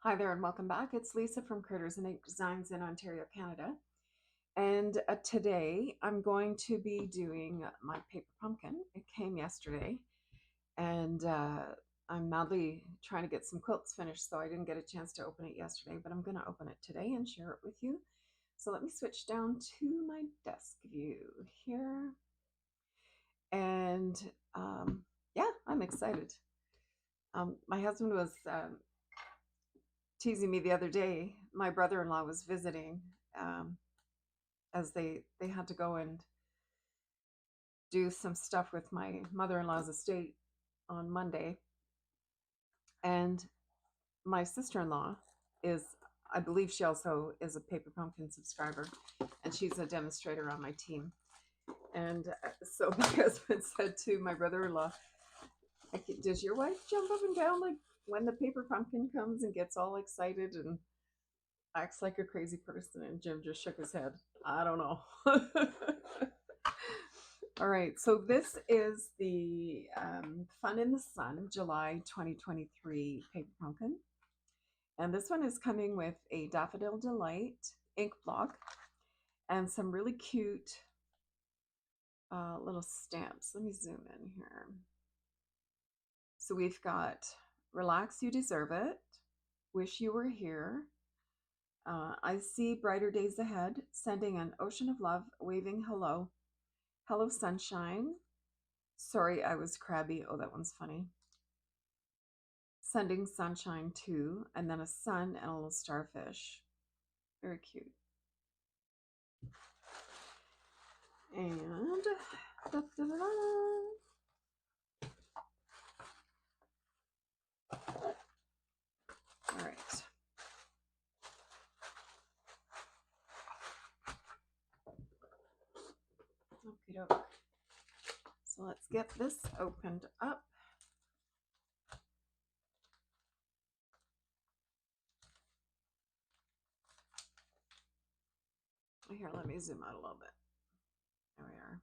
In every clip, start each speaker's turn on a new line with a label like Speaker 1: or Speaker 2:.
Speaker 1: Hi there and welcome back. It's Lisa from Critters'n Designs in Ontario, Canada. And today I'm going to be doing my paper pumpkin. It came yesterday and I'm madly trying to get some quilts finished, so I didn't get a chance to open it yesterday, but I'm going to open it today and share it with you. So let me switch down to my desk view here. And yeah, I'm excited. My husband was teasing me the other day. My brother-in-law was visiting, um, as they had to go and do some stuff with my mother-in-law's estate on Monday, and my sister-in-law is, I believe she also is a Paper Pumpkin subscriber, and she's a demonstrator on my team. And so my husband said to my brother-in-law, "Does your wife jump up and down like when the Paper Pumpkin comes and gets all excited and acts like a crazy person?" And Jim just shook his head. I don't know. All right, so this is the Fun in the Sun July 2023 Paper Pumpkin. And this one is coming with a Daffodil Delight ink block and some really cute little stamps. Let me zoom in here. So we've got Relax, You Deserve It, Wish You Were Here, I See Brighter Days Ahead, Sending an Ocean of Love, Waving Hello, Hello Sunshine, Sorry I Was Crabby, oh that one's funny, Sending Sunshine Too, and then a sun and a little starfish. Very cute. And da, da, da, da. All right. Okie doke. So let's get this opened up. Here, let me zoom out a little bit. There we are.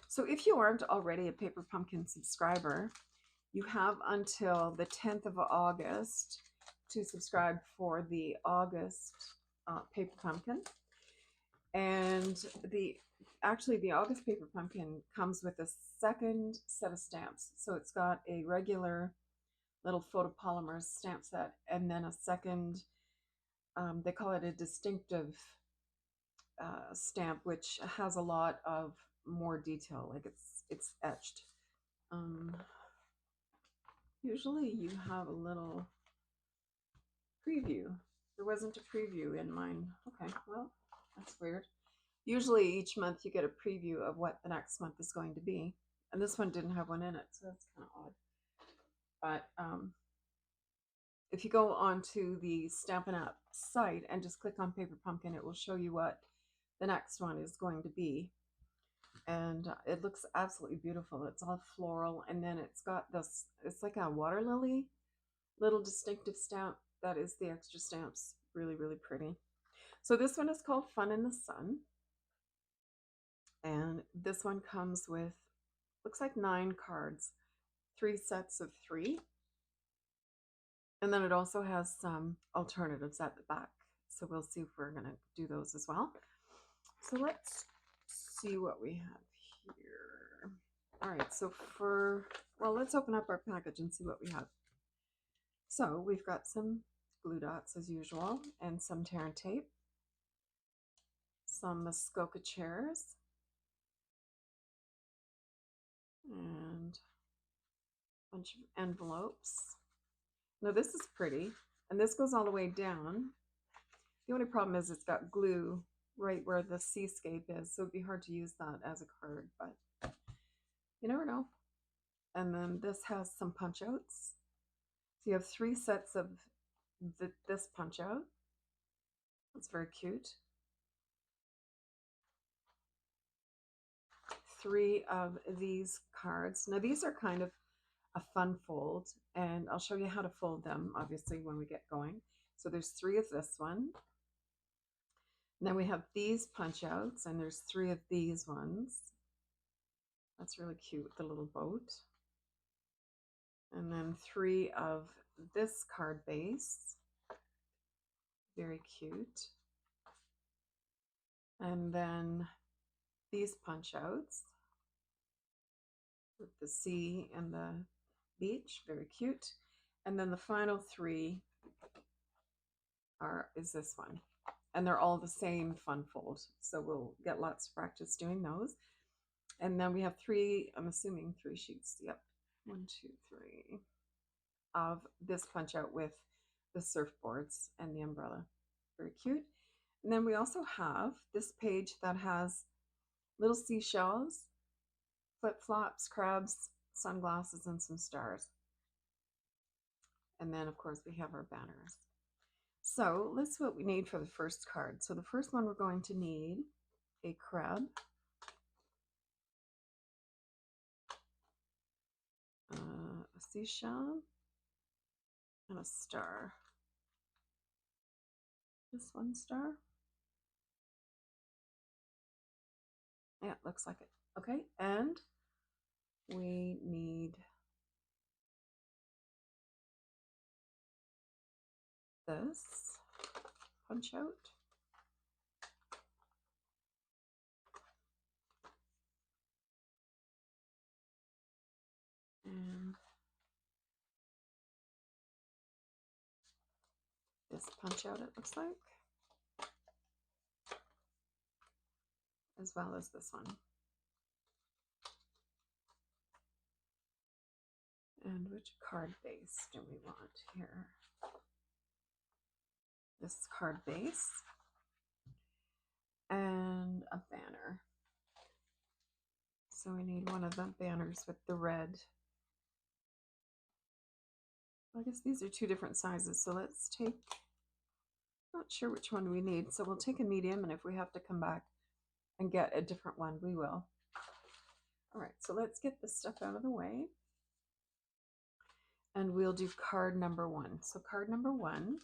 Speaker 1: So if you aren't already a Paper Pumpkin subscriber, you have until the 10th of August to subscribe for the August Paper Pumpkin. And the August Paper Pumpkin comes with a second set of stamps. So it's got a regular little photopolymer stamp set and then a second, they call it a distinctive stamp, which has a lot of more detail, like it's etched. Usually you have a little preview. There wasn't a preview in mine. Okay, well, that's weird. Usually each month you get a preview of what the next month is going to be. And this one didn't have one in it, so that's kind of odd. But if you go onto the Stampin' Up site and just click on Paper Pumpkin, it will show you what the next one is going to be. And it looks absolutely beautiful. It's all floral, and then it's got this, it's like a water lily little distinctive stamp. That is the extra stamps. Really, really pretty. So this one is called Fun in the Sun. And this one comes with, looks like 9 cards, 3 sets of 3. And then it also has some alternatives at the back. So we'll see if we're going to do those as well. So let's see what we have here. All right, so let's open up our package and see what we have. So we've got some glue dots as usual, and some tear and tape, some Muskoka chairs, and a bunch of envelopes. Now this is pretty, and this goes all the way down. The only problem is it's got glue right where the seascape is, so it'd be hard to use that as a card, but you never know. And then this has some punch outs. So you have 3 sets of this punch out. It's very cute. 3 of these cards. Now these are kind of a fun fold, and I'll show you how to fold them obviously when we get going. So there's 3 of this one. And then we have these punch outs, and there's 3 of these ones. That's really cute with the little boat. And then 3 of this card base, very cute. And then these punch outs with the sea and the beach, very cute. And then the final three is this one. And they're all the same fun fold. So we'll get lots of practice doing those. And then we have three, I'm assuming 3 sheets. Yep. 1, 2, 3 of this punch out with the surfboards and the umbrella. Very cute. And then we also have this page that has little seashells, flip-flops, crabs, sunglasses, and some stars. And then, of course, we have our banners. So let's see what we need for the first card. So the first one, we're going to need a crab, a seashell, and a star. Just one star. Yeah, looks like it. Okay, and we need this punch out. And this punch out, it looks like, as well as this one. And which card base do we want here? This card base and a banner. So we need one of the banners with the red. I guess these are 2 different sizes, so let's take, not sure which one we need, so we'll take a medium, and if we have to come back and get a different one, we will. All right, so let's get this stuff out of the way. And we'll do card number 1. So card number 1,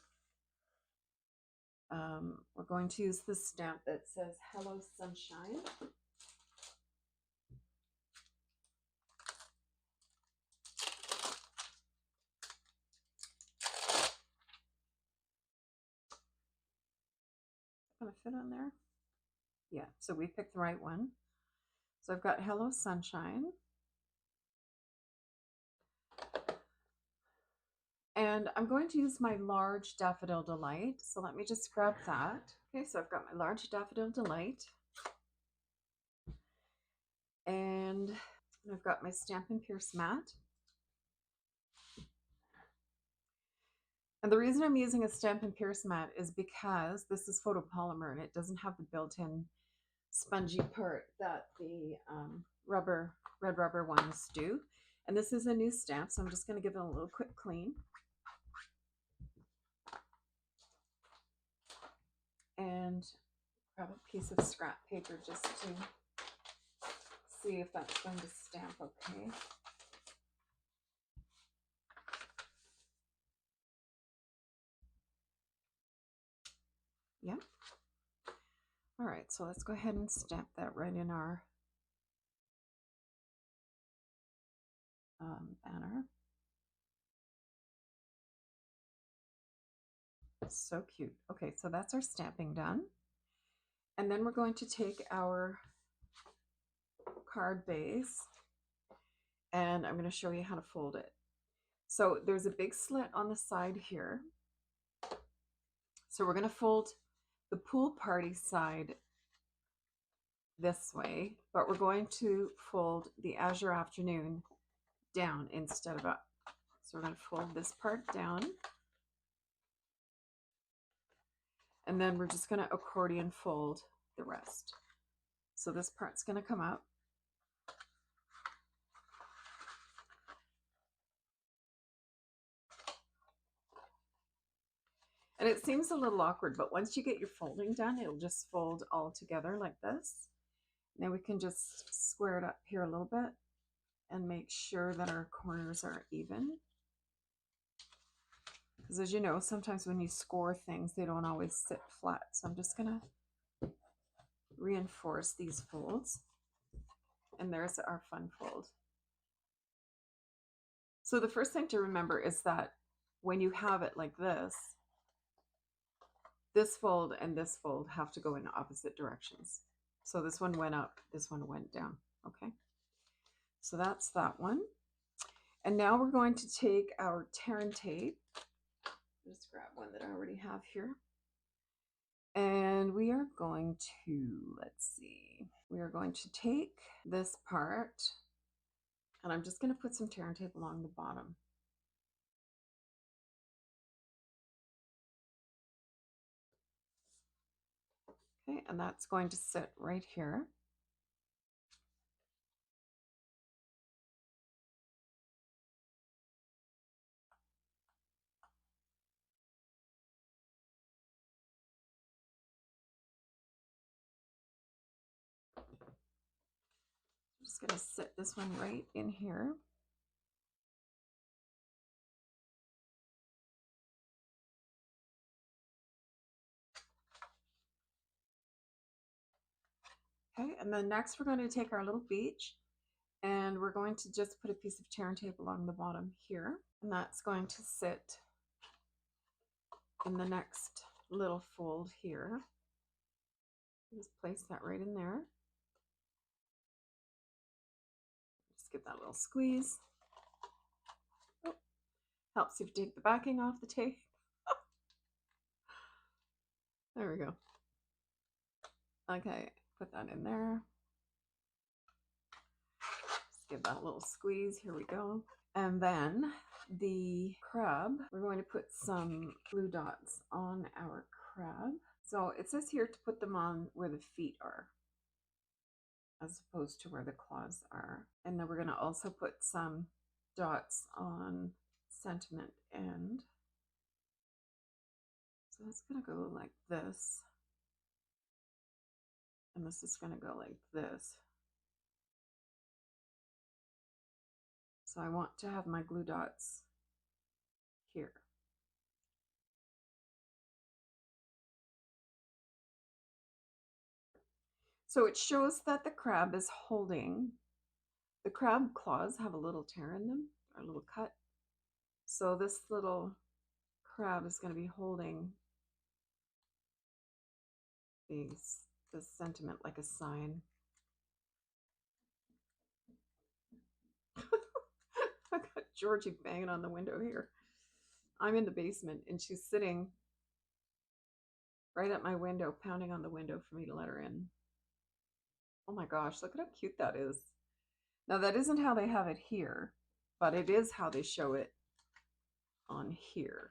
Speaker 1: we're going to use the stamp that says Hello Sunshine. Gonna fit on there? Yeah, so we picked the right one. So I've got Hello Sunshine. And I'm going to use my large Daffodil Delight. So let me just grab that. Okay, so I've got my large Daffodil Delight. And I've got my Stampin' Pierce mat. And the reason I'm using a Stampin' Pierce mat is because this is photopolymer and it doesn't have the built-in spongy part that the red rubber ones do. And this is a new stamp, so I'm just going to give it a little quick clean. And grab a piece of scrap paper just to see if that's going to stamp okay. Yeah. All right, so let's go ahead and stamp that right in our banner. So cute. Okay, so that's our stamping done. And then we're going to take our card base and I'm going to show you how to fold it. So there's a big slit on the side here. So we're going to fold the pool party side this way, but we're going to fold the Azure Afternoon down instead of up. So we're going to fold this part down. And then we're just going to accordion fold the rest. So this part's going to come up. And it seems a little awkward, but once you get your folding done, it'll just fold all together like this. And then we can just square it up here a little bit and make sure that our corners are even. Because as you know, sometimes when you score things, they don't always sit flat. So I'm just going to reinforce these folds. And there's our fun fold. So the first thing to remember is that when you have it like this fold and this fold have to go in opposite directions. So this one went up, this one went down. Okay, so that's that one. And now we're going to take our tear and tape. Just grab one that I already have here. And we are going to, let's see, we are going to take this part and I'm just going to put some tear and tape along the bottom. Okay, and that's going to sit right here. I'm just going to sit this one right in here. Okay, and then next we're going to take our little beach and we're going to just put a piece of tear and tape along the bottom here. And that's going to sit in the next little fold here. Just place that right in there. Just get that little squeeze. Oh, helps you to take the backing off the tape. There we go. Okay, put that in there. Just give that a little squeeze. Here we go. And then the crab, we're going to put some glue dots on our crab. So it says here to put them on where the feet are, as opposed to where the claws are. And then we're going to also put some dots on sentiment end. So that's going to go like this. And this is going to go like this. So I want to have my glue dots here. So it shows that the crab is holding, the crab claws have a little tear in them, or a little cut. So this little crab is going to be holding this sentiment like a sign. I got Georgie banging on the window here. I'm in the basement and she's sitting right at my window, pounding on the window for me to let her in. Oh my gosh, look at how cute that is. Now that isn't how they have it here, but it is how they show it on here.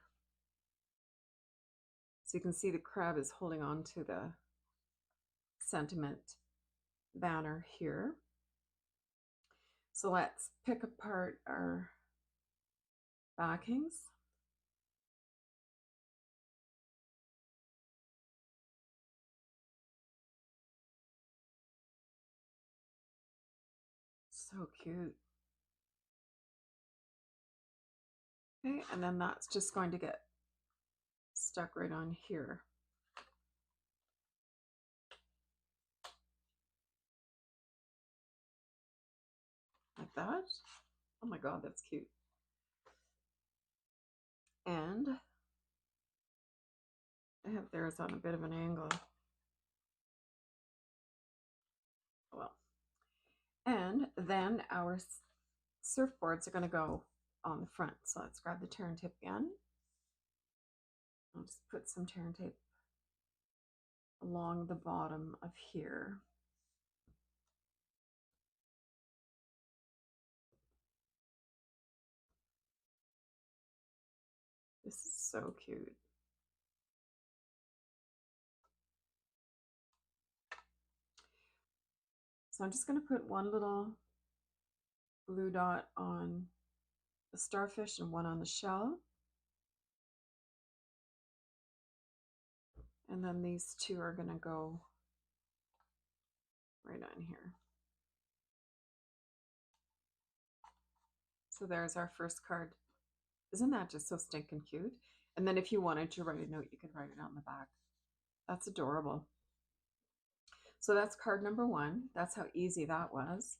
Speaker 1: So you can see the crab is holding on to the sentiment banner here. So let's pick apart our backings. So cute. Okay, and then that's just going to get stuck right on here. Like that. Oh my God, that's cute. And I have theirs on a bit of an angle. Well, and then our surfboards are going to go on the front. So let's grab the tear and tape again. I'll just put some tear and tape along the bottom of here. This is so cute. So I'm just going to put one little glue dot on the starfish and one on the shell. And then these two are going to go right on here. So there's our first card. Isn't that just so stinking cute? And then if you wanted to write a note, you could write it on the back. That's adorable. So that's card number one. That's how easy that was.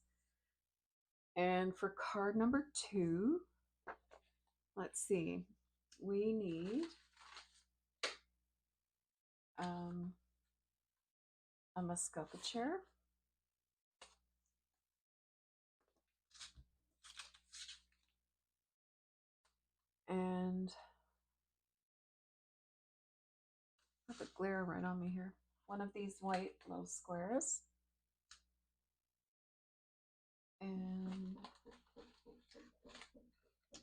Speaker 1: And for card number two, let's see. we need a Muskoka chair. And got the glare right on me here. One of these white little squares. And,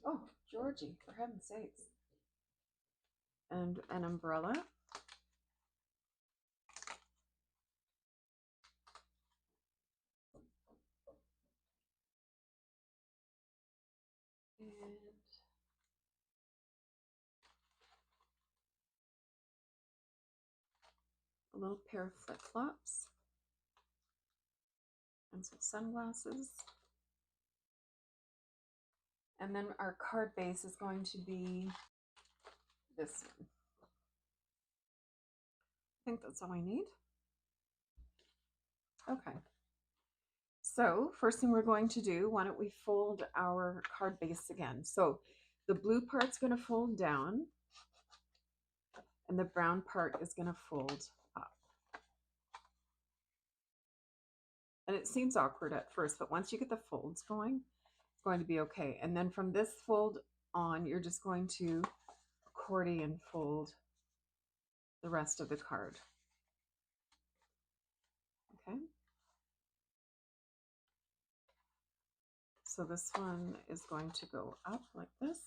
Speaker 1: oh, Georgie, for heaven's sakes. And an umbrella. And a little pair of flip-flops. And some sunglasses. And then our card base is going to be this one. I think that's all I need. Okay. So first thing we're going to do, why don't we fold our card base again? So the blue part's going to fold down and the brown part is going to fold up. And it seems awkward at first, but once you get the folds going, it's going to be okay. And then from this fold on, you're just going to accordion fold the rest of the card. Okay. So this one is going to go up like this.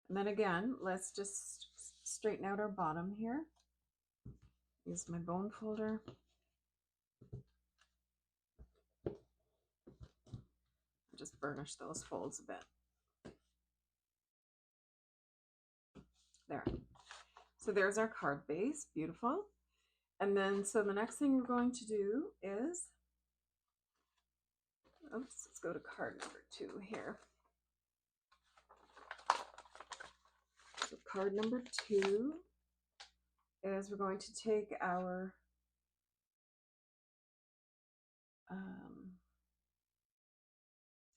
Speaker 1: And then again, let's just straighten out our bottom here. Use my bone folder. Just burnish those folds a bit. There. So there's our card base, beautiful. And then, so the next thing we're going to do is, oops, let's go to card number 2 here. So card number 2 is we're going to take our,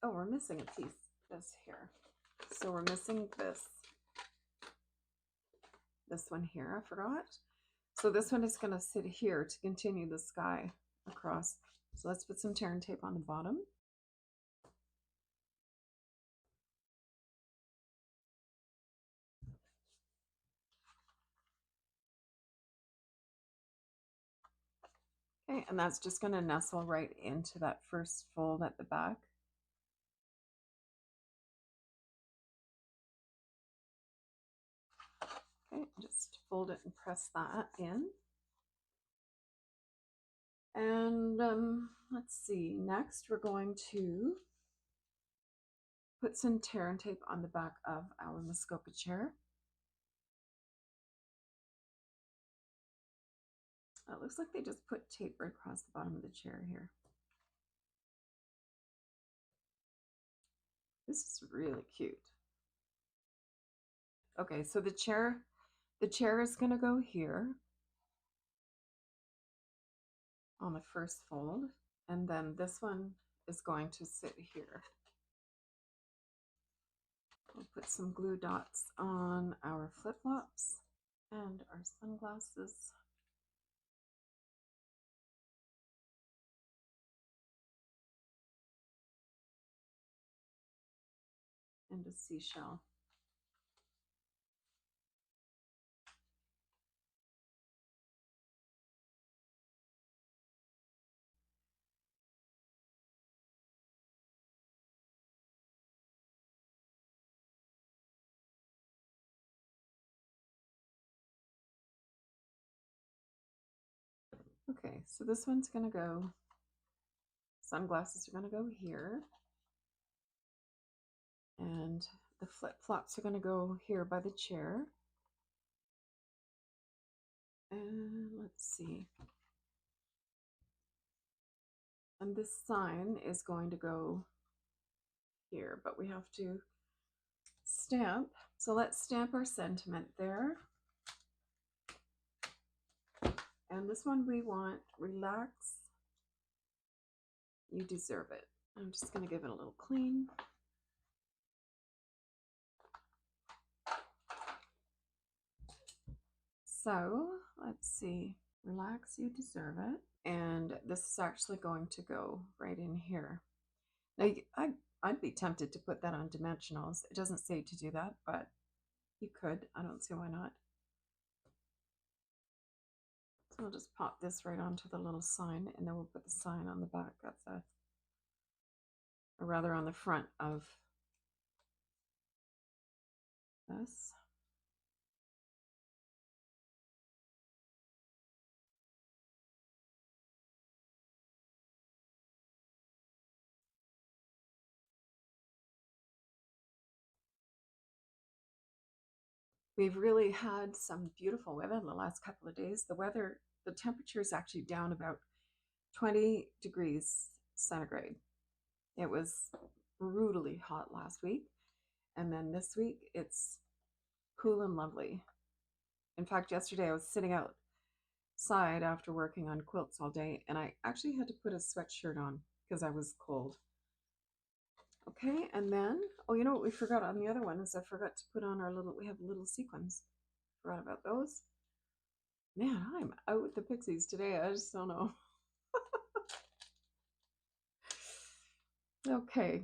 Speaker 1: oh, we're missing a piece, this here. So we're missing this one here, I forgot. So this one is going to sit here to continue the sky across. So let's put some tear and tape on the bottom. Okay, and that's just going to nestle right into that first fold at the back. Okay, just fold it and press that in. And let's see, next we're going to put some tear and tape on the back of our Muskoka chair. It looks like they just put tape right across the bottom of the chair here. This is really cute. Okay, so the chair is going to go here on the first fold, and then this one is going to sit here. We'll put some glue dots on our flip-flops and our sunglasses. And a seashell. Okay, so this one's going to go, sunglasses are going to go here. And the flip-flops are going to go here by the chair. And let's see. And this sign is going to go here, but we have to stamp. So let's stamp our sentiment there. And this one we want, relax, you deserve it. I'm just going to give it a little clean. So let's see. Relax, you deserve it. And this is actually going to go right in here. Now, I'd be tempted to put that on dimensionals. It doesn't say to do that, but you could. I don't see why not. So we'll just pop this right onto the little sign, and then we'll put the sign on the back of the, or rather on the front of this. We've really had some beautiful weather the last couple of days. The temperature is actually down about 20 degrees centigrade. It was brutally hot last week. And then this week it's cool and lovely. In fact, yesterday I was sitting outside after working on quilts all day, and I actually had to put a sweatshirt on because I was cold. Okay, and then, oh, you know what we forgot on the other one is I forgot to put on we have little sequins. Forgot about those. Man, I'm out with the pixies today. I just don't know. Okay.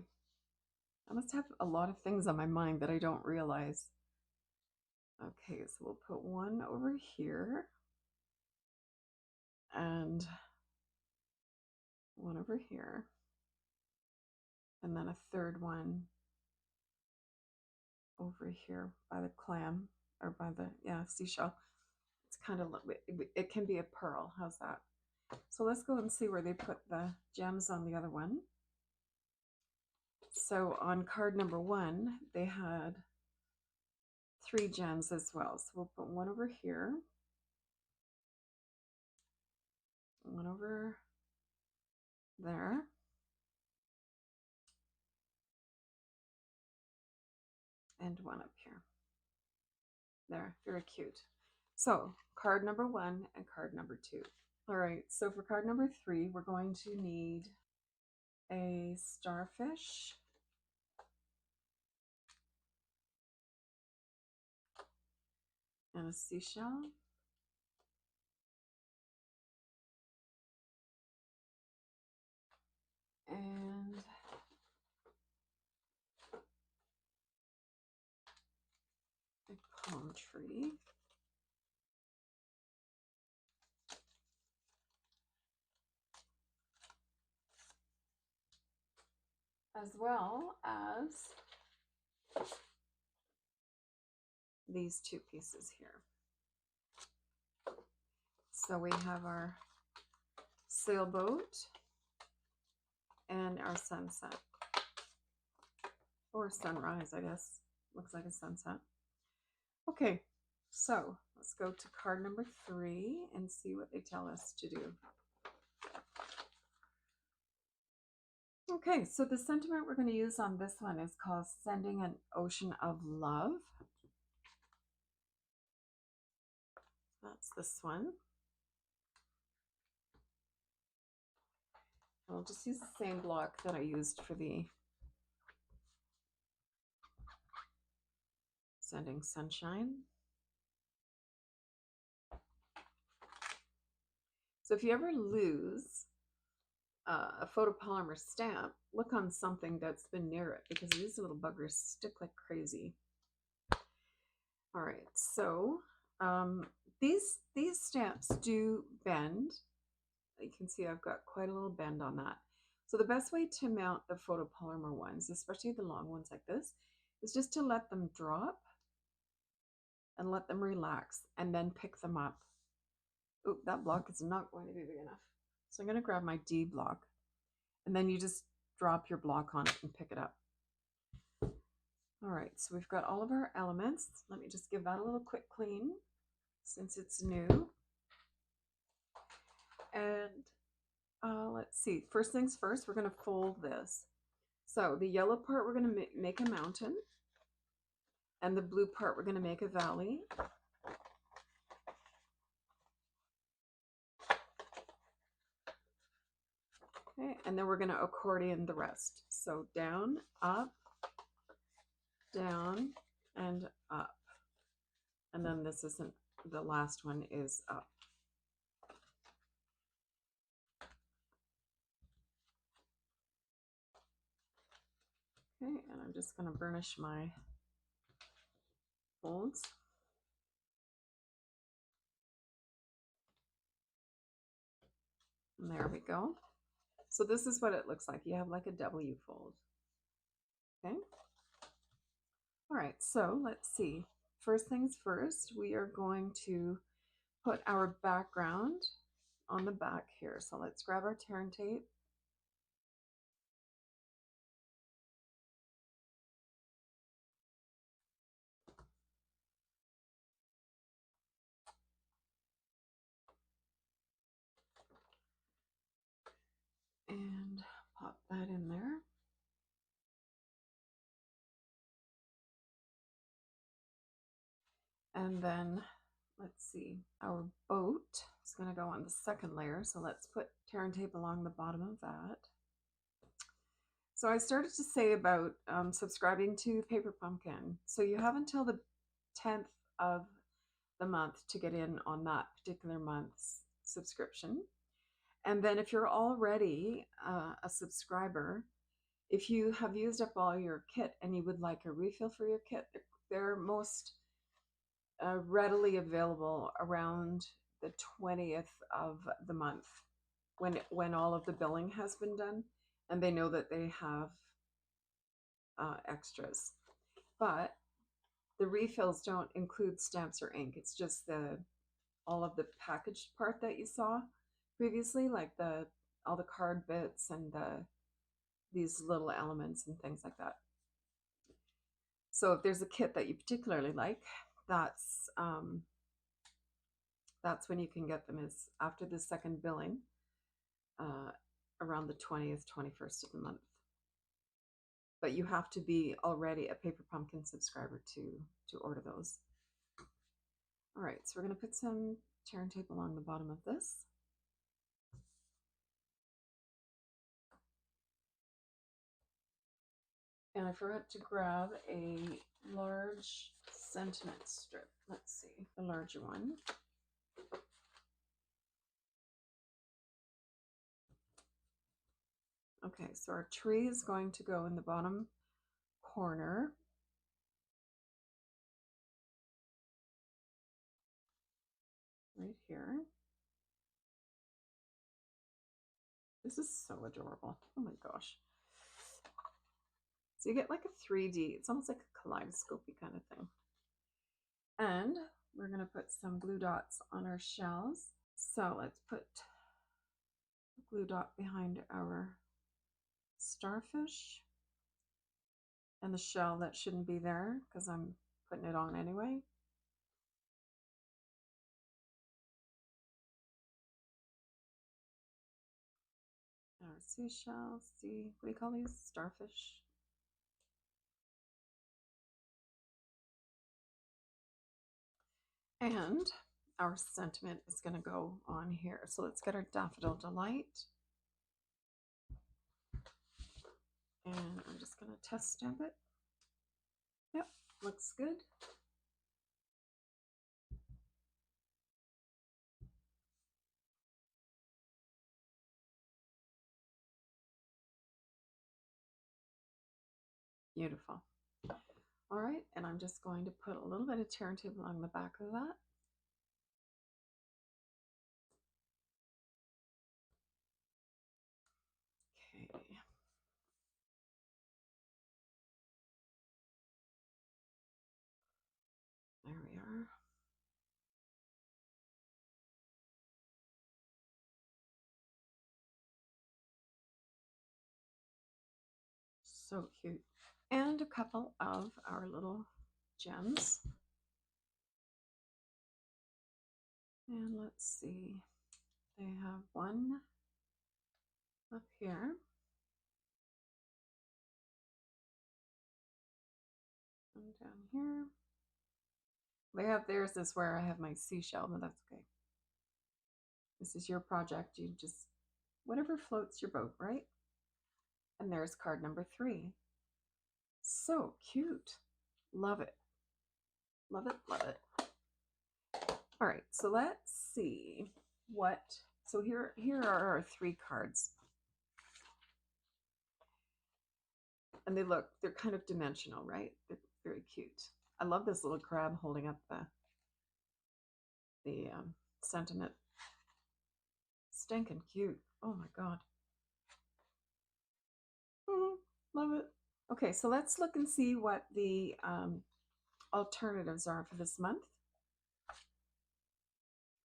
Speaker 1: I must have a lot of things on my mind that I don't realize. Okay, so we'll put one over here and one over here, and then a third one over here by the clam, or by the, yeah, seashell. It's kind of, it can be a pearl. How's that? So let's go and see where they put the gems on the other one. So on card number 1, they had 3 gems as well. So we'll put one over here, one over there, and one up here. There, very cute. So card number 1 and card number 2. All right, so for card number 3, we're going to need a starfish, and a seashell, and a palm tree, as well as these 2 pieces here. So we have our sailboat and our sunset, or sunrise, I guess. Looks like a sunset. Okay, so let's go to card number 3 and see what they tell us to do. Okay, so the sentiment we're going to use on this one is called Sending an Ocean of Love. That's this one. I'll just use the same block that I used for the Sending Sunshine. So if you ever lose a photopolymer stamp, look on something that's been near it, because these little buggers stick like crazy. All right, so these stamps do bend. You can see I've got quite a little bend on that. So the best way to mount the photopolymer ones, especially the long ones like this, is just to let them drop and let them relax, and then pick them up. Oh, that block is not going to be big enough. So I'm going to grab my D block, and then you just drop your block on it and pick it up. All right, so we've got all of our elements. Let me just give that a little quick clean since it's new. And let's see, first things first, we're going to fold this. So the yellow part, we're going to make a mountain, and the blue part, we're going to make a valley. Okay, and then we're going to accordion the rest. So down, and up. And then this is an the last one is up. Okay, and I'm just going to burnish my folds. And there we go. So this is what it looks like. You have like a W fold. Okay. All right, so let's see. First things first, we are going to put our background on the back here. So let's grab our tear and tape. And pop that in there. And then let's see, our boat is going to go on the second layer. So let's put tear and tape along the bottom of that. So I started to say about subscribing to Paper Pumpkin. So you have until the 10th of the month to get in on that particular month's subscription. And then if you're already a subscriber, if you have used up all your kit and you would like a refill for your kit, they're most readily available around the 20th of the month when all of the billing has been done and they know that they have extras. But the refills don't include stamps or ink. It's just all of the packaged part that you saw previously, like all the card bits and these little elements and things like that. So if there's a kit that you particularly like, that's when you can get them, is after the second billing, around the 20th, 21st of the month. But you have to be already a Paper Pumpkin subscriber to order those. All right, so we're going to put some tear and tape along the bottom of this. And I forgot to grab a large sentiment strip. Let's see, the larger one. Okay, so our tree is going to go in the bottom corner. Right here. This is so adorable. Oh my gosh. So you get like a 3D, it's almost like a kaleidoscopy kind of thing. And we're going to put some glue dots on our shells. So let's put a glue dot behind our starfish and the shell that shouldn't be there because I'm putting it on anyway. Our seashells, what do you call these? Starfish. And our sentiment is going to go on here. So let's get our Daffodil Delight. And I'm just going to test stamp it. Yep, looks good. Beautiful. All right, and I'm just going to put a little bit of tear and tape along the back of that. Okay. There we are. So cute. And a couple of our little gems. And let's see, they have one up here. One down here. They have theirs is where I have my seashell, but that's okay. This is your project. You just, whatever floats your boat, right? And there's card number 3. So cute. Love it. Love it, love it. All right, so let's see what, so here are our 3 cards. And they're kind of dimensional, right? They're very cute. I love this little crab holding up the sentiment. Stinking cute. Oh my God. Love it. Okay, so let's look and see what the alternatives are for this month.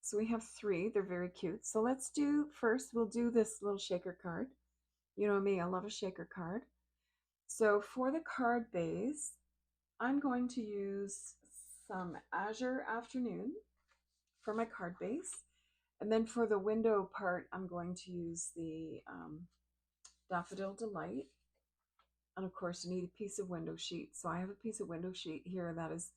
Speaker 1: So we have 3. They're very cute. So let's do, first we'll do this little shaker card. You know me, I love a shaker card. So for the card base, I'm going to use some Azure Afternoon for my card base. And then for the window part, I'm going to use the Daffodil Delight. And of course, you need a piece of window sheet. So I have a piece of window sheet here that is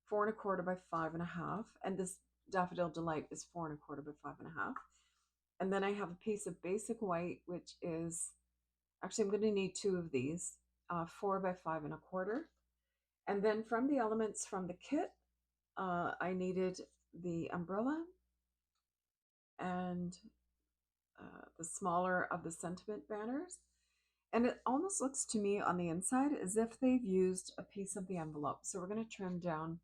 Speaker 1: 4 1/4 by 5 1/2. And this Daffodil Delight is 4 1/4 by 5 1/2. And then I have a piece of basic white, which is, actually, I'm going to need 2 of these, 4 by 5 1/4. And then from the elements from the kit, I needed the umbrella and the smaller of the sentiment banners. And it almost looks to me on the inside as if they've used a piece of the envelope. So we're going to trim down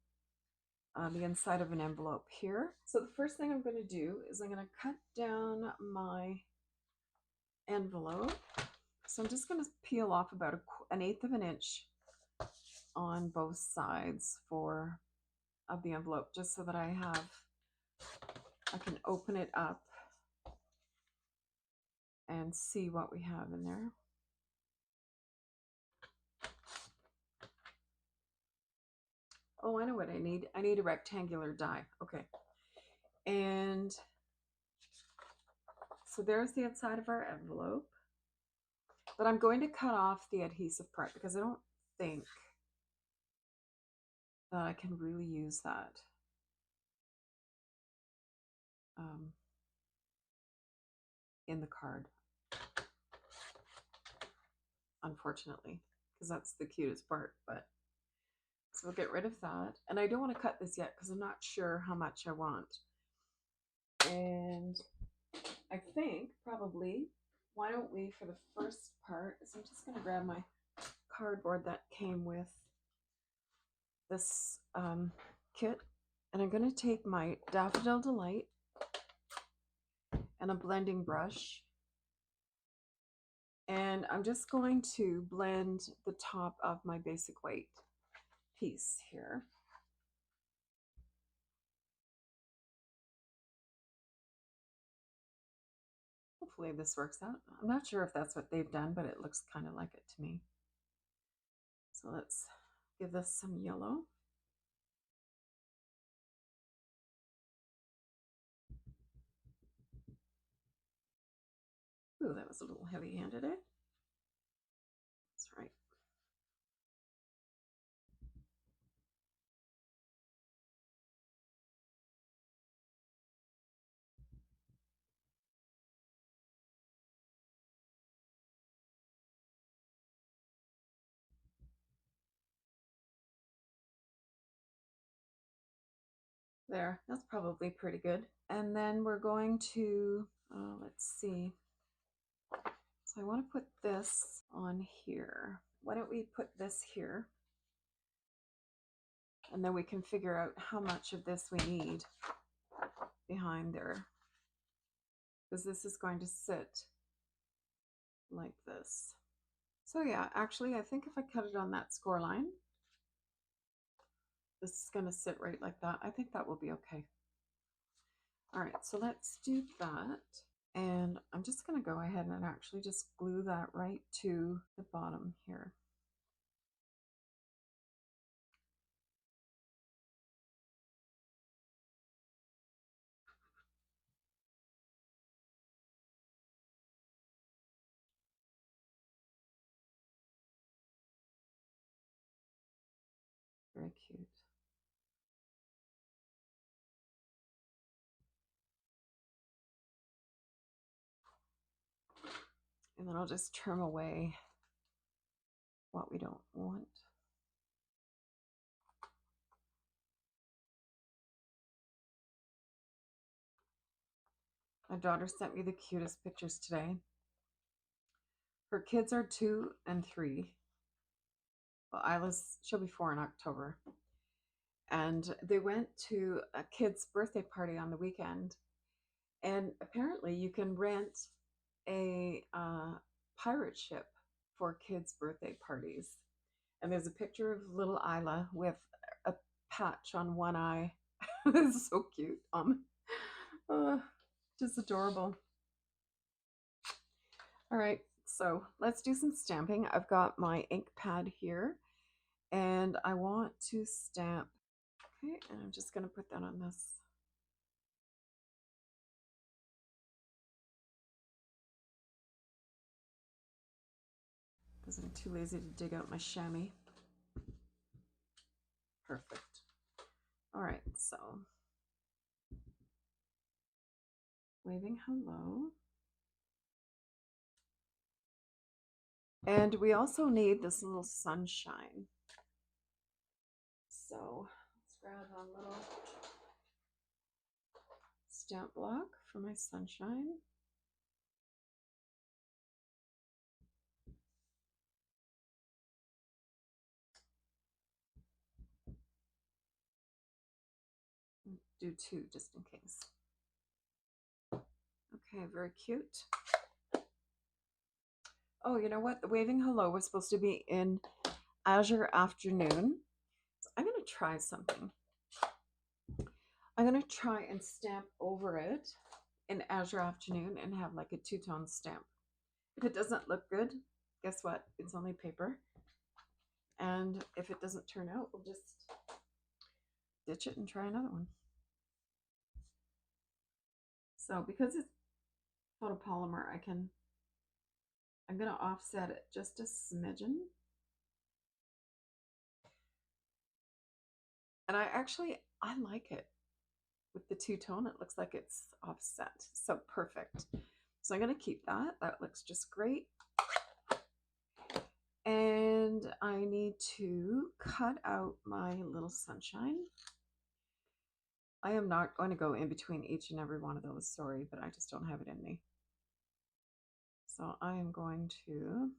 Speaker 1: the inside of an envelope here. So the first thing I'm going to do is I'm going to cut down my envelope. So I'm just going to peel off about 1/8 of an inch on both sides of the envelope, just so that I can open it up and see what we have in there. Oh, I know what I need. I need a rectangular die. Okay. And so there's the inside of our envelope. But I'm going to cut off the adhesive part because I don't think that I can really use that in the card, unfortunately, because that's the cutest part. But so we'll get rid of that. And I don't want to cut this yet because I'm not sure how much I want. And I think probably, why don't we, for the first part, so I'm just going to grab my cardboard that came with this kit, and I'm going to take my Daffodil Delight and a blending brush, and I'm just going to blend the top of my basic white piece here. Hopefully this works out. I'm not sure if that's what they've done, but it looks kind of like it to me. So let's give this some yellow. Ooh, that was a little heavy-handed, eh? That's right. There, that's probably pretty good. And then we're going to, let's see. So I want to put this on here. Why don't we put this here? And then we can figure out how much of this we need behind there. Because this is going to sit like this. So yeah, actually, I think if I cut it on that score line, this is going to sit right like that. I think that will be okay. All right, so let's do that. And I'm just going to go ahead and actually just glue that right to the bottom here. Very cute. And then I'll just trim away what we don't want. My daughter sent me the cutest pictures today. Her kids are 2 and 3. Well, she'll be 4 in October. And they went to a kid's birthday party on the weekend. And apparently you can rent a pirate ship for kids' birthday parties. And there's a picture of little Isla with a patch on one eye. It's so cute. Uh, just adorable. All right, so let's do some stamping. I've got my ink pad here, and I want to stamp. Okay, and I'm just going to put that on this. Because I'm too lazy to dig out my chamois. Perfect. All right, so waving hello. And we also need this little sunshine. So let's grab a little stamp block for my sunshine. Do 2 just in case. Okay, very cute. Oh, you know what? The waving hello was supposed to be in Azure Afternoon. So I'm going to try something. I'm going to try and stamp over it in Azure Afternoon and have like a 2-tone stamp. If it doesn't look good, guess what? It's only paper. And if it doesn't turn out, we'll just ditch it and try another one. So because it's photopolymer, I'm going to offset it just a smidgen. And I like it. With the 2-tone, it looks like it's offset. So perfect. So I'm going to keep that. That looks just great. And I need to cut out my little sunshine. I am not going to go in between each and every one of those, sorry, but I just don't have it in me. So I am going to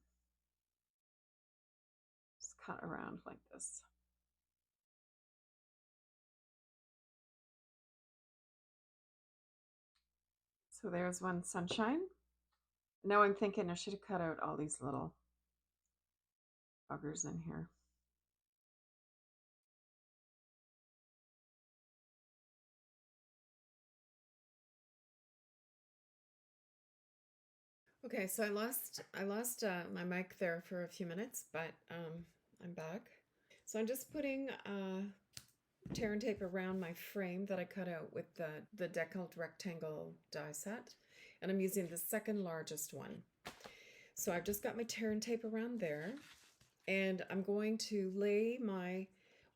Speaker 1: just cut around like this. So there's one sunshine. Now I'm thinking I should have cut out all these little buggers in here. Okay, so I lost my mic there for a few minutes, but I'm back. So I'm just putting tear and tape around my frame that I cut out with the deckled rectangle die set, and I'm using the second largest one. So I've just got my tear and tape around there, and I'm going to lay my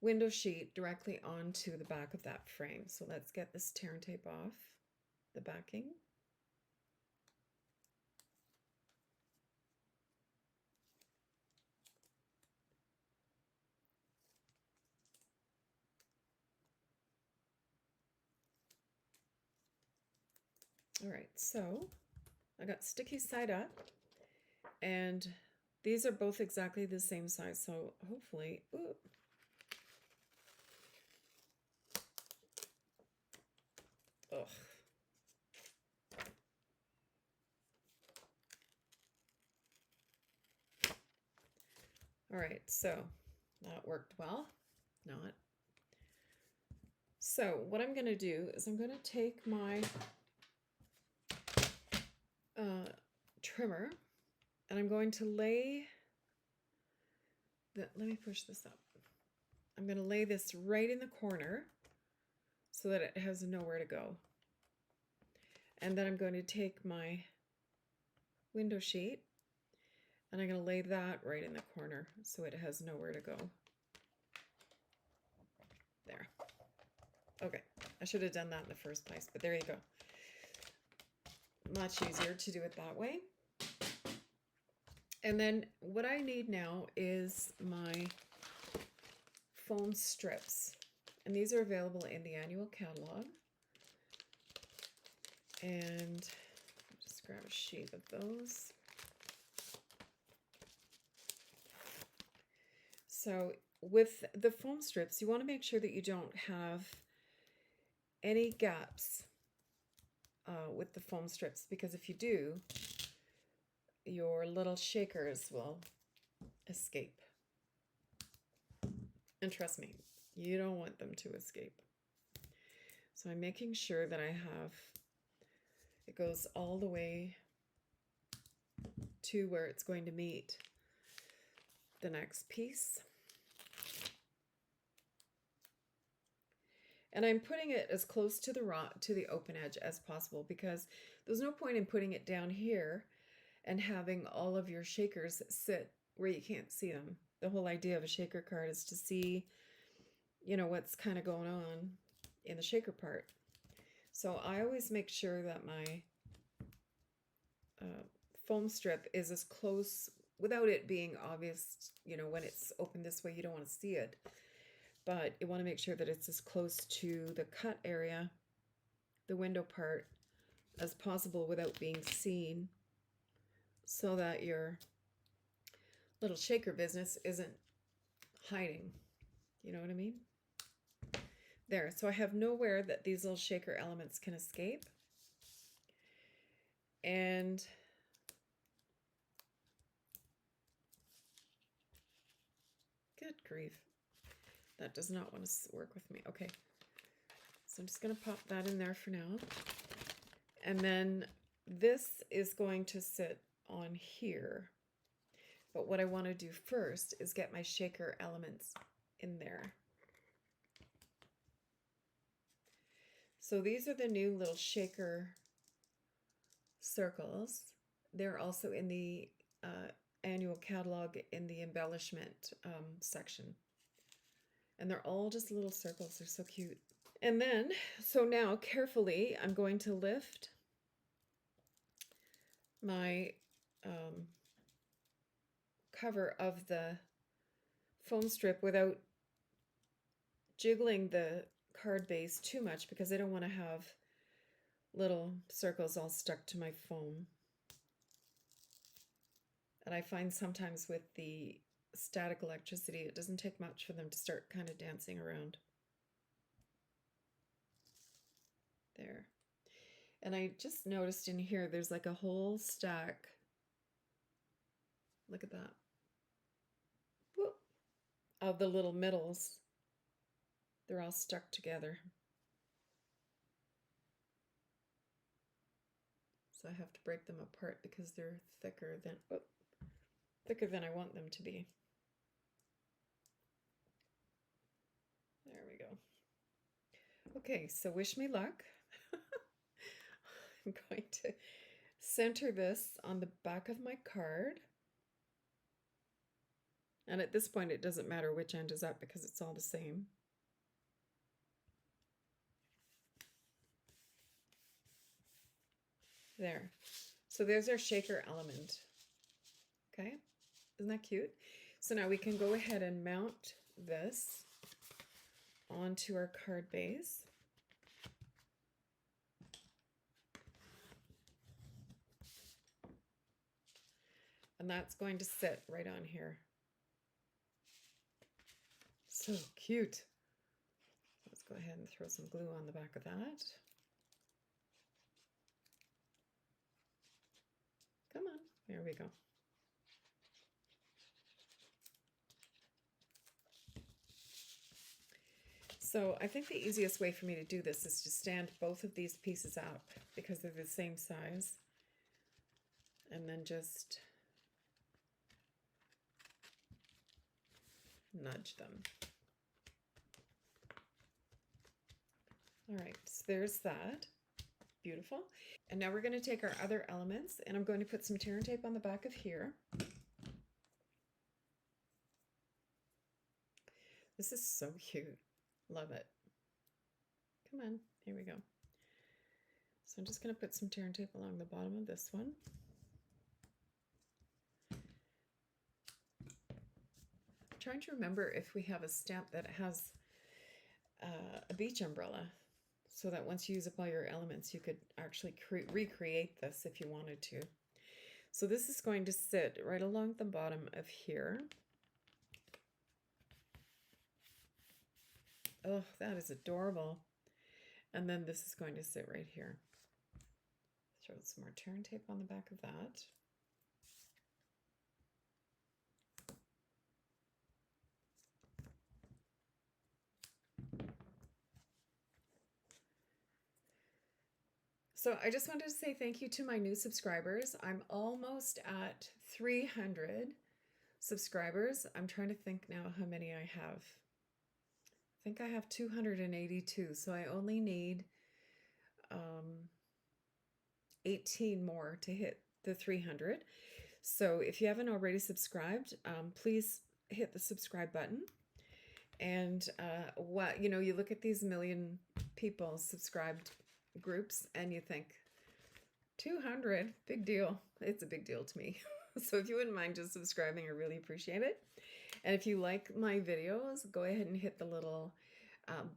Speaker 1: window sheet directly onto the back of that frame. So let's get this tear and tape off the backing. All right, so I got sticky side up, and these are both exactly the same size, so hopefully, ooh. Ugh. All right, so that worked well. Not. So what I'm going to do is I'm going to take my trimmer, and I'm going to lay let me push this up. I'm going to lay this right in the corner so that it has nowhere to go. And then I'm going to take my window sheet, and I'm going to lay that right in the corner so it has nowhere to go. There. Okay, I should have done that in the first place, but there you go. Much easier to do it that way. And then what I need now is my foam strips. And these are available in the annual catalog. And just grab a sheet of those. So with the foam strips, you want to make sure that you don't have any gaps with the foam strips, because if you do, your little shakers will escape. And trust me, you don't want them to escape. So I'm making sure that I have, it goes all the way to where it's going to meet the next piece. And I'm putting it as close to the open edge as possible, because there's no point in putting it down here and having all of your shakers sit where you can't see them. The whole idea of a shaker card is to see, you know, what's kind of going on in the shaker part. So I always make sure that my foam strip is as close, without it being obvious, you know, when it's open this way, you don't want to see it. But you want to make sure that it's as close to the cut area, the window part, as possible without being seen, so that your little shaker business isn't hiding. You know what I mean? There. So I have nowhere that these little shaker elements can escape. And good grief. That does not want to work with me. Okay. So I'm just going to pop that in there for now. And then this is going to sit on here. But what I want to do first is get my shaker elements in there. So these are the new little shaker circles. They're also in the annual catalog in the embellishment section. And they're all just little circles. They're so cute. And then, so now carefully, I'm going to lift my cover of the foam strip without jiggling the card base too much, because I don't want to have little circles all stuck to my foam. And I find sometimes with the static electricity, it doesn't take much for them to start kind of dancing around. There. And I just noticed in here, there's like a whole stack. Look at that. Whoop. Of the little middles. They're all stuck together. So I have to break them apart because they're thicker than I want them to be. There we go. Okay, so wish me luck. I'm going to center this on the back of my card. And at this point, it doesn't matter which end is up because it's all the same. There. So there's our shaker element. Okay, isn't that cute? So now we can go ahead and mount this onto our card base. And that's going to sit right on here. So cute. Let's go ahead and throw some glue on the back of that. Come on, there we go. So I think the easiest way for me to do this is to stand both of these pieces up because they're the same size, and then just nudge them. All right, so there's that. Beautiful. And now we're going to take our other elements, and I'm going to put some tear and tape on the back of here. This is so cute. Love it. Come on, here we go. So I'm just going to put some tear and tape along the bottom of this one. I'm trying to remember if we have a stamp that has a beach umbrella.
Speaker 2: so that once you use up all your elements, you could actually recreate this if you wanted to. So this is going to sit right along the bottom of here. Oh, that is adorable. And then this is going to sit right here. Throw some more turn tape on the back of that. So I just wanted to say thank you to my new subscribers. I'm almost at 300 subscribers. I'm trying to think now how many I have. I think I have 282, so I only need 18 more to hit the 300. So if you haven't already subscribed, please hit the subscribe button. And you look at these million people subscribed groups and you think 200, big deal. It's a big deal to me. So if you wouldn't mind just subscribing, I really appreciate it. And if you like my videos, go ahead and hit the little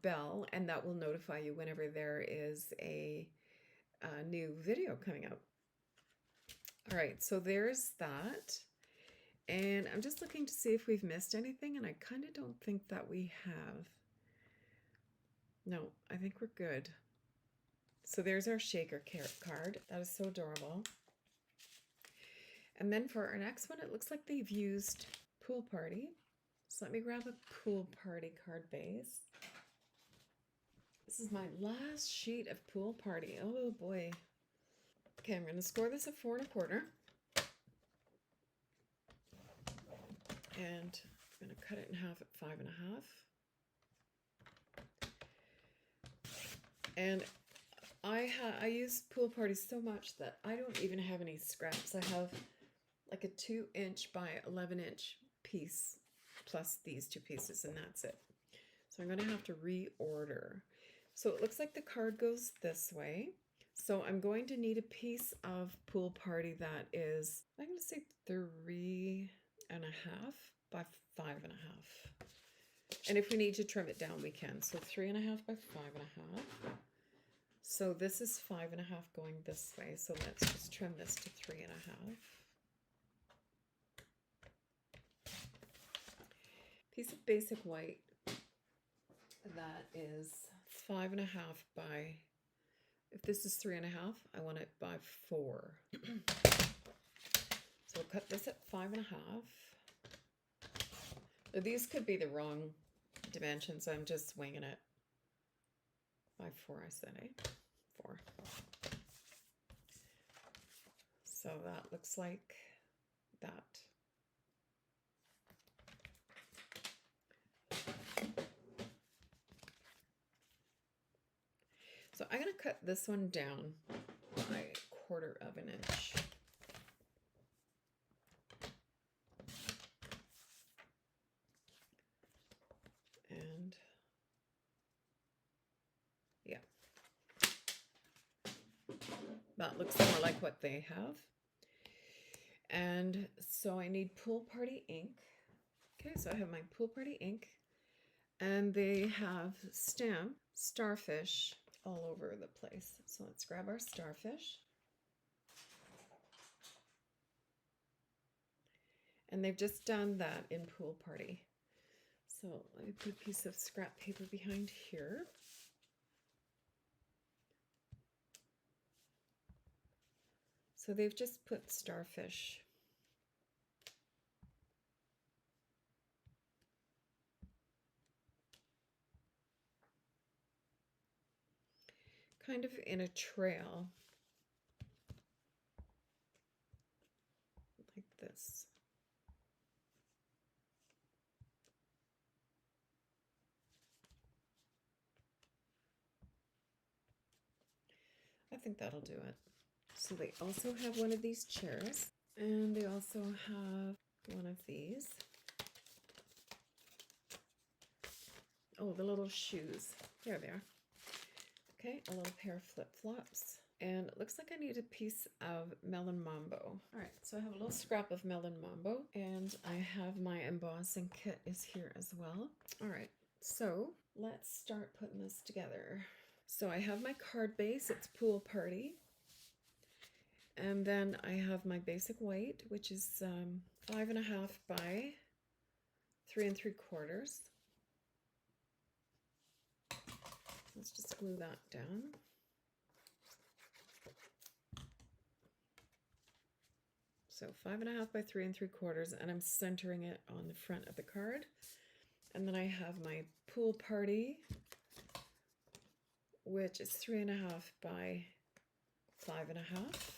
Speaker 2: bell, and that will notify you whenever there is a new video coming out. All right, so there's that. And I'm just looking to see if we've missed anything, and I kind of don't think that we have. No, I think we're good. So there's our shaker card. That is so adorable. And then for our next one, it looks like they've used Pool Party. So let me grab a Pool Party card base. This is my last sheet of Pool Party. Oh boy. Okay, I'm going to score this at 4 1/4. And I'm going to cut it in half at 5 1/2. And I use Pool Party so much that I don't even have any scraps. I have like a 2-inch by 11-inch piece plus these 2 pieces, and that's it. So I'm going to have to reorder. So it looks like the card goes this way. So I'm going to need a piece of Pool Party that is, I'm going to say 3 1/2 by 5 1/2. And if we need to trim it down, we can. So 3 1/2 by 5 1/2. So this is 5 1/2 going this way. So let's just trim this to 3 1/2. Piece of basic white that is 5 1/2 by, if this is 3 1/2, I want it by 4. So we'll cut this at 5 1/2. Now, these could be the wrong dimensions. I'm just winging it. By 4, I said, eh? 4. So that looks like that. So I'm going to cut this one down by 1/4 of an inch. And yeah, that looks more like what they have. And so I need Pool Party ink. Okay, so I have my Pool Party ink, and they have stamped starfish all over the place. So let's grab our starfish. And they've just done that in Pool Party. So let me put a piece of scrap paper behind here. So they've just put starfish. Kind of in a trail. Like this. I think that'll do it. So they also have one of these chairs, and they also have one of these. Oh, the little shoes. There they are. Okay, a little pair of flip-flops. And it looks like I need a piece of Melon Mambo. All right, so I have a little scrap of Melon Mambo, and I have my embossing kit is here as well. All right, so let's start putting this together. So I have my card base, it's Pool Party. And then I have my basic white, which is 5.5 by 3 3/4. Let's just glue that down. So 5.5 by 3 3/4, and I'm centering it on the front of the card. And then I have my Pool Party, which is 3.5 by 5.5.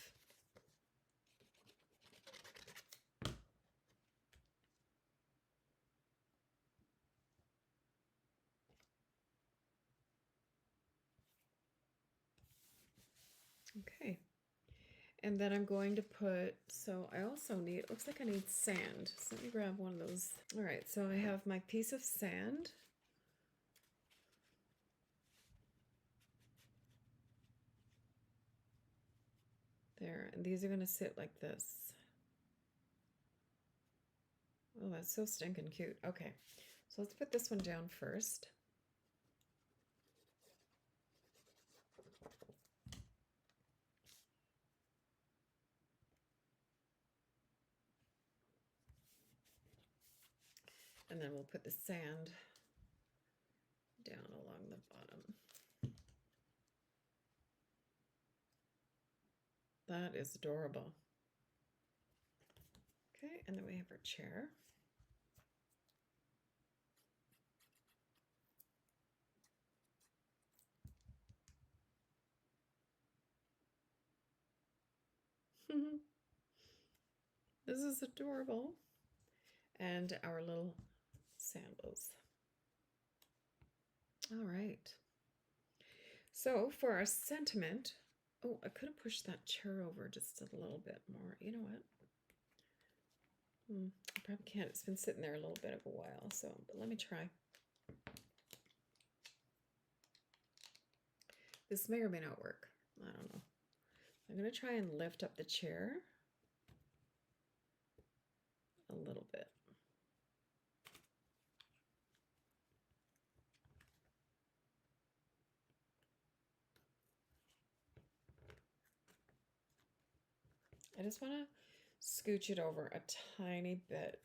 Speaker 2: Okay. And then I'm going to put, so I also need, it looks like I need sand. So let me grab one of those. All right, so I have my piece of sand. There, and these are going to sit like this. Oh, that's so stinking cute. Okay, so let's put this one down first. And then we'll put the sand down along the bottom. That is adorable. Okay, and then we have our chair. This is adorable. And our little sandals. All right. So for our sentiment, oh, I could have pushed that chair over just a little bit more. You know what? I probably can't. It's been sitting there a little bit of a while, so but let me try. This may or may not work. I don't know. I'm going to try and lift up the chair a little bit. I just want to scooch it over a tiny bit.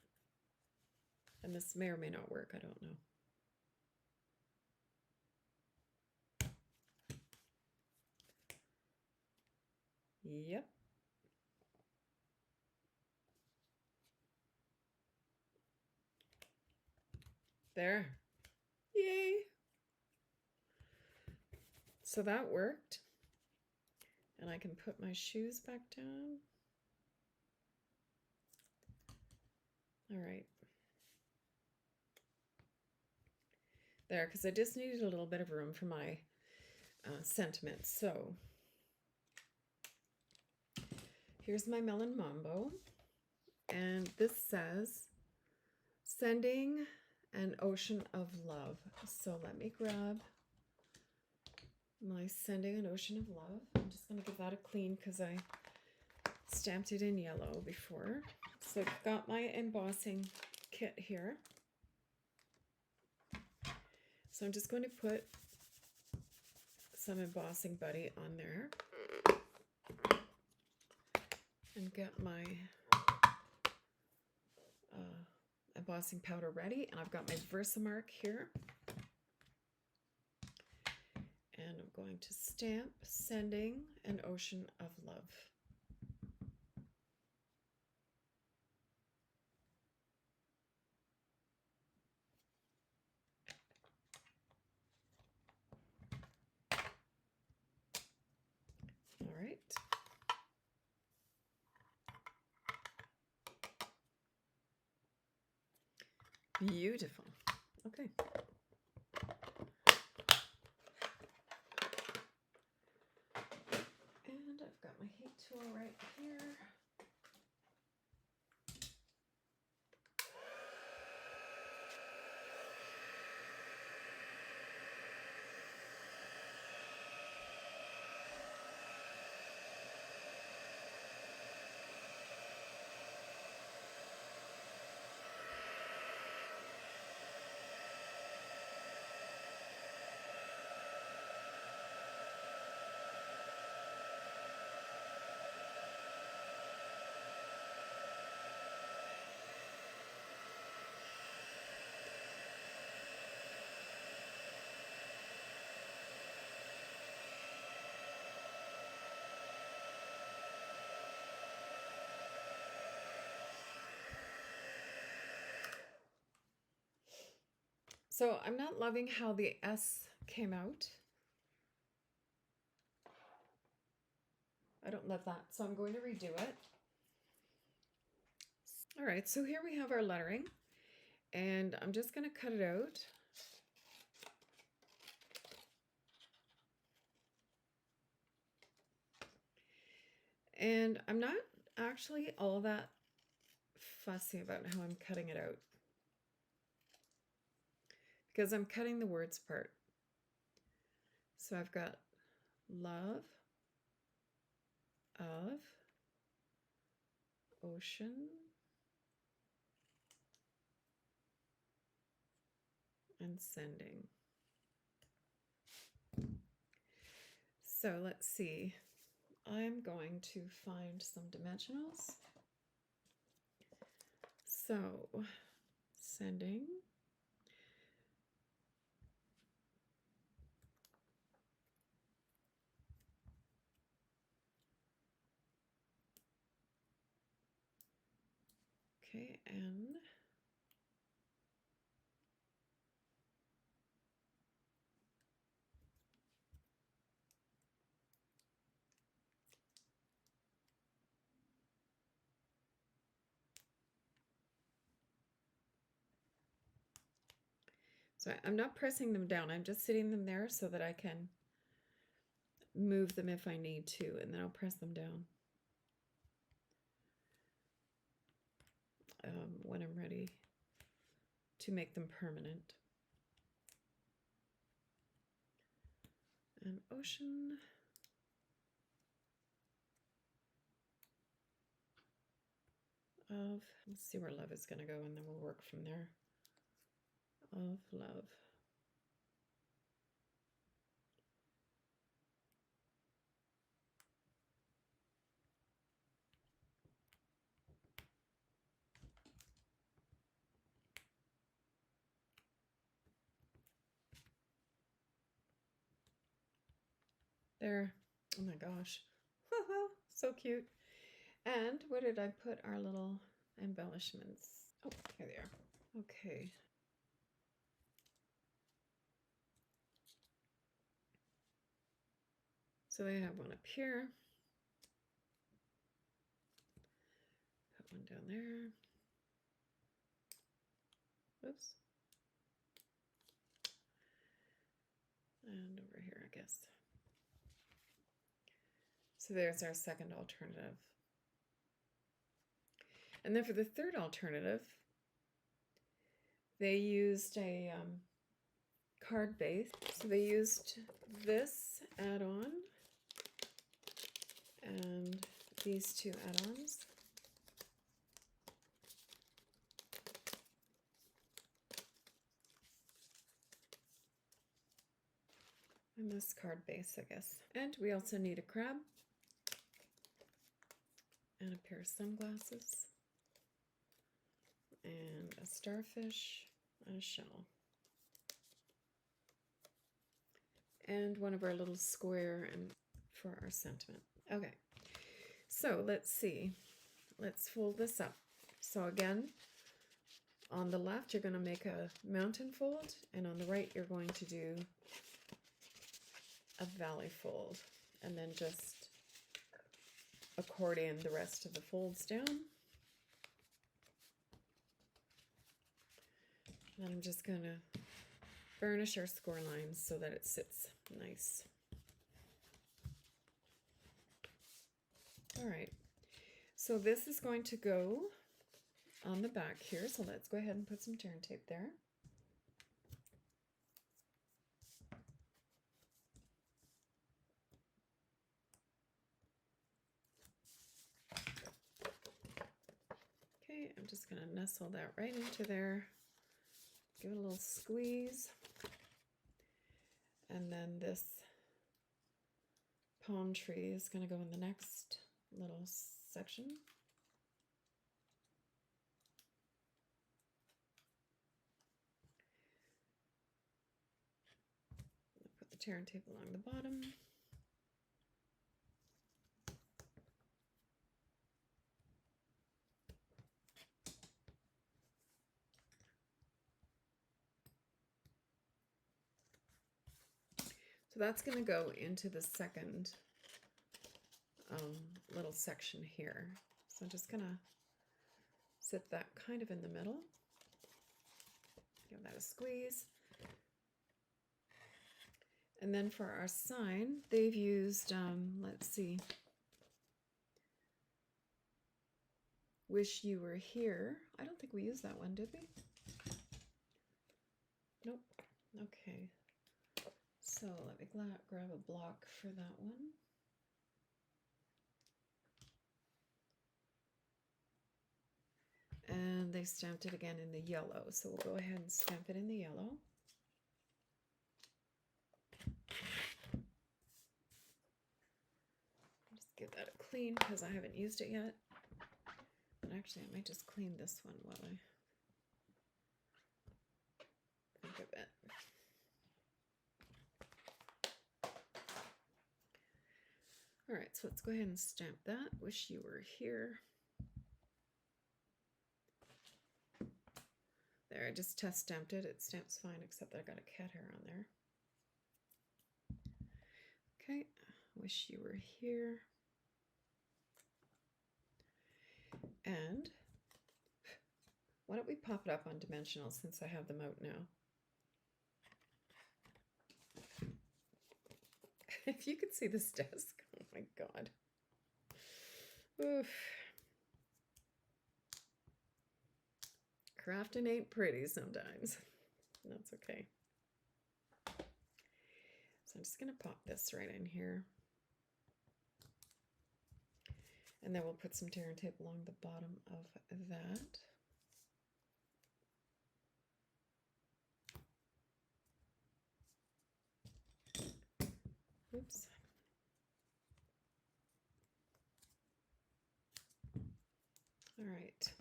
Speaker 2: And this may or may not work. I don't know. Yep. There. Yay. So that worked. And I can put my shoes back down. All right. There, because I just needed a little bit of room for my sentiment. So here's my Melon Mambo. And this says, sending an ocean of love. So let me grab my sending an ocean of love. I'm just going to give that a clean because I stamped it in yellow before. So I've got my embossing kit here. So I'm just going to put some embossing buddy on there and get my embossing powder ready. And I've got my Versamark here. And I'm going to stamp sending an ocean of love. All right. Beautiful. Okay. And I've got my heat tool right here. So I'm not loving how the S came out. I don't love that. So I'm going to redo it. All right, so here we have our lettering, and I'm just going to cut it out. And I'm not actually all that fussy about how I'm cutting it out, because I'm cutting the words part. So I've got love of ocean and sending. So let's see. I'm going to find some dimensionals. So sending. Okay, and so I'm not pressing them down. I'm just sitting them there so that I can move them if I need to, and then I'll press them down when I'm ready to make them permanent. And ocean. Of, let's see where love is going to go, and then we'll work from there. Of love. There. Oh my gosh. So cute. And where did I put our little embellishments? Oh, here they are. Okay. So they have one up here. Put one down there. Oops. And over here, I guess. So there's our second alternative. And then for the third alternative, they used a card base. So they used this add-on and these two add-ons. And this card base, I guess. And we also need a crab and a pair of sunglasses and a starfish and a shell. And one of our little square and for our sentiment. Okay, so let's see. Let's fold this up. So again, on the left, you're going to make a mountain fold, and on the right, you're going to do a valley fold, and then just accordion the rest of the folds down. And I'm just going to burnish our score lines so that it sits nice. All right, so this is going to go on the back here, so let's go ahead and put some turn tape there. Okay, I'm just going to nestle that right into there, give it a little squeeze, and then this palm tree is going to go in the next little section. Put the tear and tape along the bottom. that's going to go into the second little section here. So I'm just going to sit that kind of in the middle. Give that a squeeze. And then for our sign, they've used, let's see, Wish You Were Here. I don't think we used that one, did we? Nope. Okay. So let me grab a block for that one. And they stamped it again in the yellow. So we'll go ahead and stamp it in the yellow. Just give that a clean because I haven't used it yet. And actually, I might just clean this one while I think of it. All right, so let's go ahead and stamp that. Wish You Were Here. There, I just test stamped it. It stamps fine, except that I got a cat hair on there. Okay, Wish You Were Here. And why don't we pop it up on dimensional since I have them out now? If you could see this desk, oh my God. Oof. Crafting ain't pretty sometimes. That's okay. So I'm just going to pop this right in here. And then we'll put some tear and tape along the bottom of that. Oops. All right.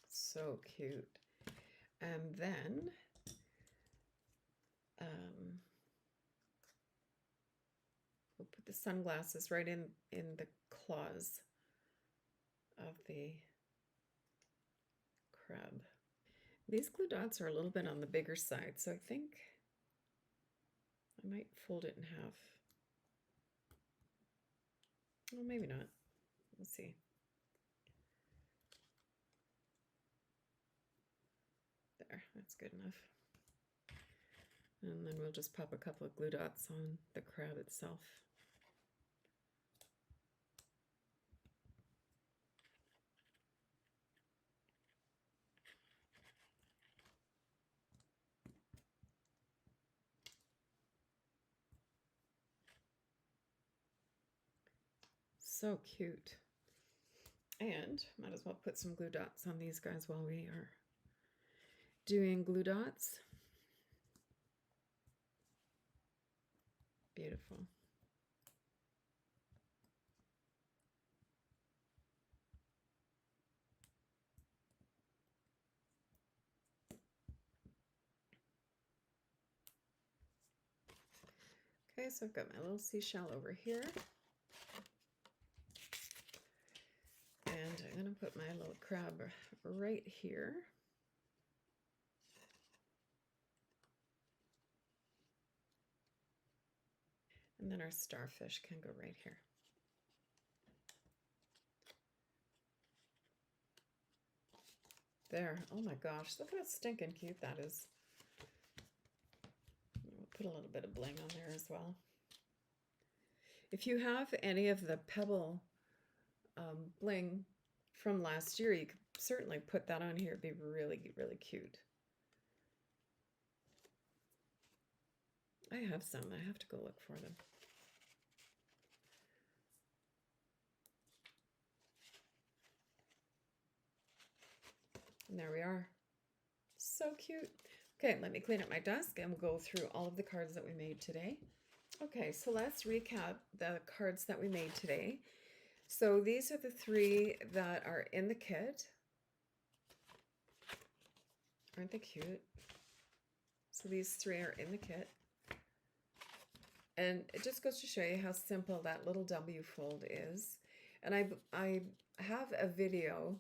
Speaker 2: So cute. And then we'll put the sunglasses right in the claws of the crab. These glue dots are a little bit on the bigger side, so I think I might fold it in half. Well, maybe not. We'll see. There, that's good enough. And then we'll just pop a couple of glue dots on the crab itself. So cute. And might as well put some glue dots on these guys while we are doing glue dots. Beautiful. Okay, so I've got my little seashell over here. And I'm going to put my little crab right here. And then our starfish can go right here. There. Oh my gosh, look at how stinking cute that is. We'll put a little bit of bling on there as well. If you have any of the pebble bling from last year, you could certainly put that on here. It'd be really, really cute. I have some. I have to go look for them. And there we are. So cute. Okay, let me clean up my desk and we'll go through all of the cards that we made today. Okay, so let's recap the cards that we made today. So these are the 3 that are in the kit. Aren't they cute? So these three are in the kit. And it just goes to show you how simple that little W fold is. And I have a video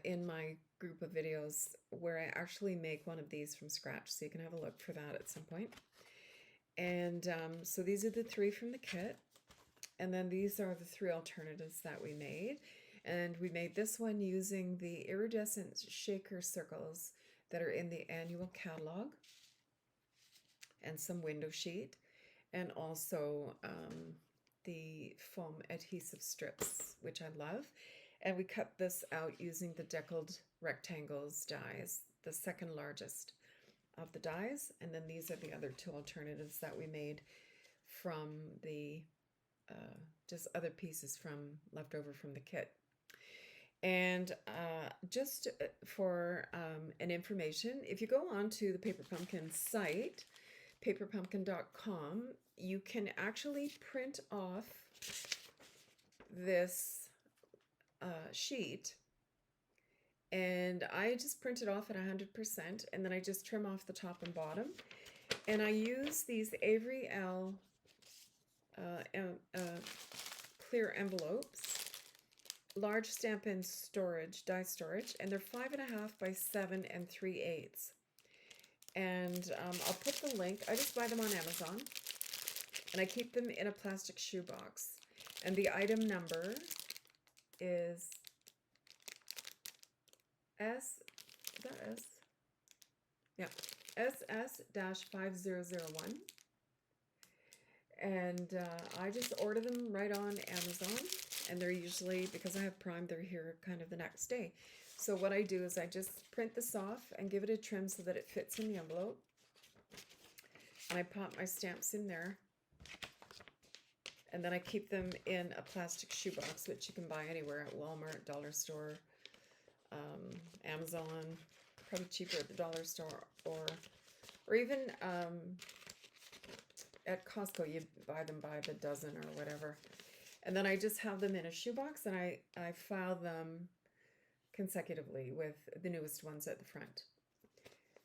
Speaker 2: in my group of videos where I actually make one of these from scratch, so you can have a look for that at some point. And so these are the three from the kit, and then these are the three alternatives that we made. And we made this one using the iridescent shaker circles that are in the annual catalog, and some window sheet, and also the foam adhesive strips, which I love. And we cut this out using the deckled rectangles dies, the second largest of the dies. And then these are the other two alternatives that we made from the just other pieces from leftover from the kit. And just for an information, if you go on to the Paper Pumpkin site, paperpumpkin.com, you can actually print off this sheet, and I just print it off at 100%, and then I just trim off the top and bottom, and I use these Avery L clear envelopes, large Stampin' storage, die storage, and they're 5.5 by 7 3/8. And I'll put the link. I just buy them on Amazon, and I keep them in a plastic shoebox. And the item number is S, is that S? Yeah, SS-5001. And I just order them right on Amazon, and they're usually, because I have Prime, they're here kind of the next day. So what I do is I just print this off and give it a trim so that it fits in the envelope. And I pop my stamps in there. And then I keep them in a plastic shoebox, which you can buy anywhere at Walmart, Dollar Store, Amazon, probably cheaper at the dollar store, or even at Costco. You buy them by the dozen or whatever. And then I just have them in a shoebox, and I file them consecutively with the newest ones at the front.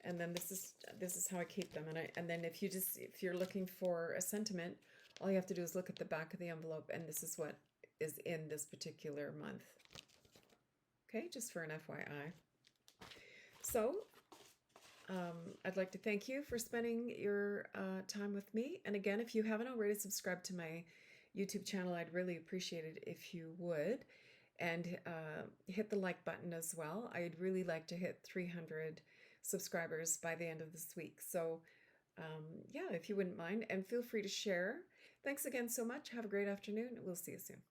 Speaker 2: And then this is how I keep them. And then if you're looking for a sentiment, all you have to do is look at the back of the envelope, and this is what is in this particular month. Okay, just for an FYI. So I'd like to thank you for spending your time with me. And again, if you haven't already subscribed to my YouTube channel, I'd really appreciate it if you would. And hit the like button as well. I'd really like to hit 300 subscribers by the end of this week. So yeah, if you wouldn't mind, and feel free to share. Thanks again so much. Have a great afternoon. We'll see you soon.